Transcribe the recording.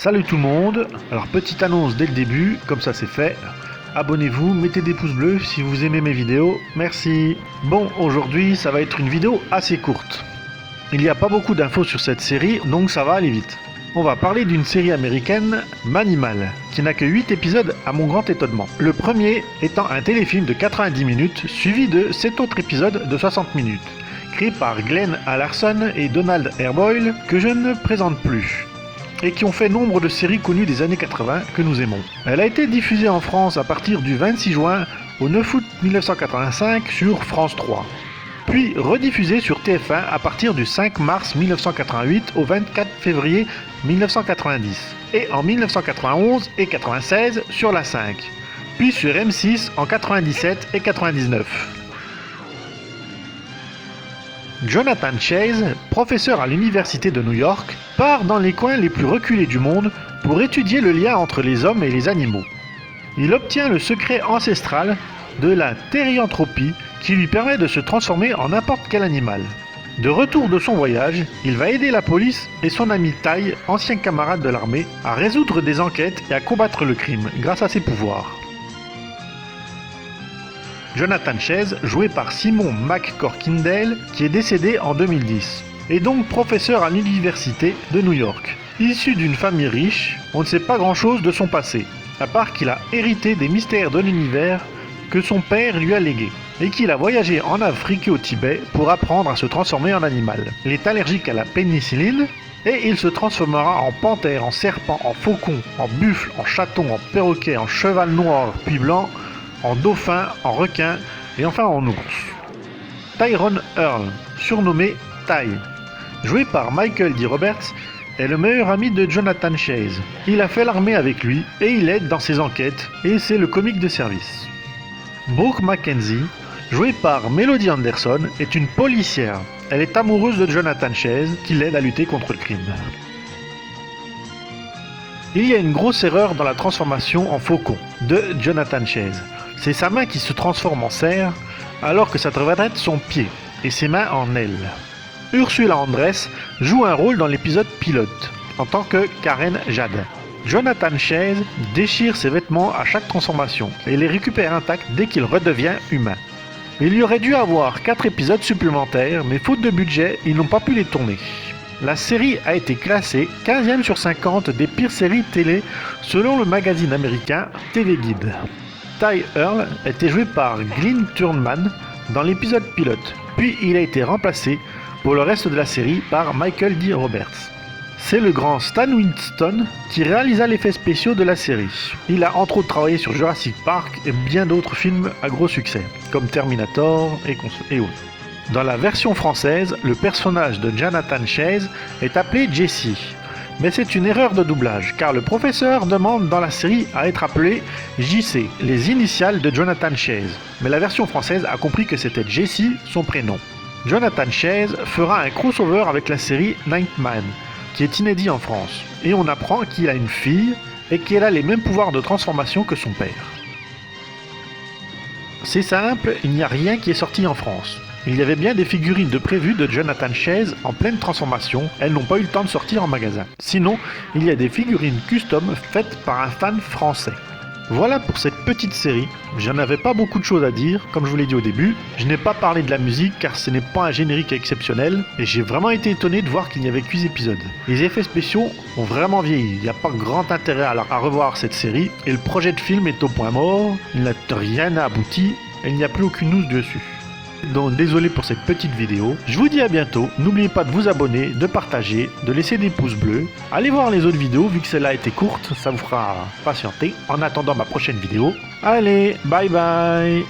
Salut tout le monde, alors petite annonce dès le début, comme ça c'est fait. Abonnez-vous, mettez des pouces bleus si vous aimez mes vidéos, merci. Bon, aujourd'hui ça va être une vidéo assez courte. Il n'y a pas beaucoup d'infos sur cette série, donc ça va aller vite. On va parler d'une série américaine, Manimal, qui n'a que 8 épisodes à mon grand étonnement. Le premier étant un téléfilm de 90 minutes, suivi de 7 autres épisodes de 60 minutes, créé par Glenn Larson et Donald R. Boyle, que je ne présente plus, et qui ont fait nombre de séries connues des années 80 que nous aimons. Elle a été diffusée en France à partir du 26 juin au 9 août 1985 sur France 3. Puis rediffusée sur TF1 à partir du 5 mars 1988 au 24 février 1990, et en 1991 et 96 sur la 5, puis sur M6 en 97 et 99. Jonathan Chase, professeur à l'université de New York, part dans les coins les plus reculés du monde pour étudier le lien entre les hommes et les animaux. Il obtient le secret ancestral de la thérianthropie qui lui permet de se transformer en n'importe quel animal. De retour de son voyage, il va aider la police et son ami Ty, ancien camarade de l'armée, à résoudre des enquêtes et à combattre le crime grâce à ses pouvoirs. Jonathan Chase, joué par Simon McCorkindale, qui est décédé en 2010, est donc professeur à l'université de New York. Issu d'une famille riche, on ne sait pas grand-chose de son passé, à part qu'il a hérité des mystères de l'univers que son père lui a légués, et qu'il a voyagé en Afrique et au Tibet pour apprendre à se transformer en animal. Il est allergique à la pénicilline, et il se transformera en panthère, en serpent, en faucon, en buffle, en chaton, en perroquet, en cheval noir puis blanc, en dauphin, en requin et enfin en ours. Tyrone Earl, surnommé Ty, joué par Michael D. Roberts, est le meilleur ami de Jonathan Chase. Il a fait l'armée avec lui et il aide dans ses enquêtes, et c'est le comique de service. Brooke Mackenzie, jouée par Melody Anderson, est une policière. Elle est amoureuse de Jonathan Chase qui l'aide à lutter contre le crime. Il y a une grosse erreur dans la transformation en faucon de Jonathan Chase. C'est sa main qui se transforme en cerf, alors que ça devrait être son pied, et ses mains en ailes. Ursula Andress joue un rôle dans l'épisode pilote, en tant que Karen Jade. Jonathan Chase déchire ses vêtements à chaque transformation, et les récupère intacts dès qu'il redevient humain. Il y aurait dû avoir 4 épisodes supplémentaires, mais faute de budget, ils n'ont pas pu les tourner. La série a été classée 15e sur 50 des pires séries télé selon le magazine américain TV Guide. Ty Earl était joué par Glynn Turman dans l'épisode pilote, puis il a été remplacé pour le reste de la série par Michael D. Roberts. C'est le grand Stan Winston qui réalisa l'effet spéciaux de la série. Il a entre autres travaillé sur Jurassic Park et bien d'autres films à gros succès, comme Terminator et autres. Dans la version française, le personnage de Jonathan Chase est appelé Jesse. Mais c'est une erreur de doublage, car le professeur demande dans la série à être appelé JC, les initiales de Jonathan Chase. Mais la version française a compris que c'était Jesse, son prénom. Jonathan Chase fera un crossover avec la série Nightman, qui est inédit en France. Et on apprend qu'il a une fille et qu'elle a les mêmes pouvoirs de transformation que son père. C'est simple, il n'y a rien qui est sorti en France. Il y avait bien des figurines de prévues de Jonathan Chase en pleine transformation, elles n'ont pas eu le temps de sortir en magasin. Sinon, il y a des figurines custom faites par un fan français. Voilà pour cette petite série, j'en avais pas beaucoup de choses à dire, comme je vous l'ai dit au début. Je n'ai pas parlé de la musique car ce n'est pas un générique exceptionnel, et j'ai vraiment été étonné de voir qu'il n'y avait que 8 épisodes. Les effets spéciaux ont vraiment vieilli, il n'y a pas grand intérêt à revoir cette série, et le projet de film est au point mort, il n'a rien abouti, et il n'y a plus aucune news dessus. Donc désolé pour cette petite vidéo, je vous dis à bientôt, n'oubliez pas de vous abonner, de partager, de laisser des pouces bleus, allez voir les autres vidéos vu que celle-là a été courte, ça vous fera patienter en attendant ma prochaine vidéo. Allez, bye bye.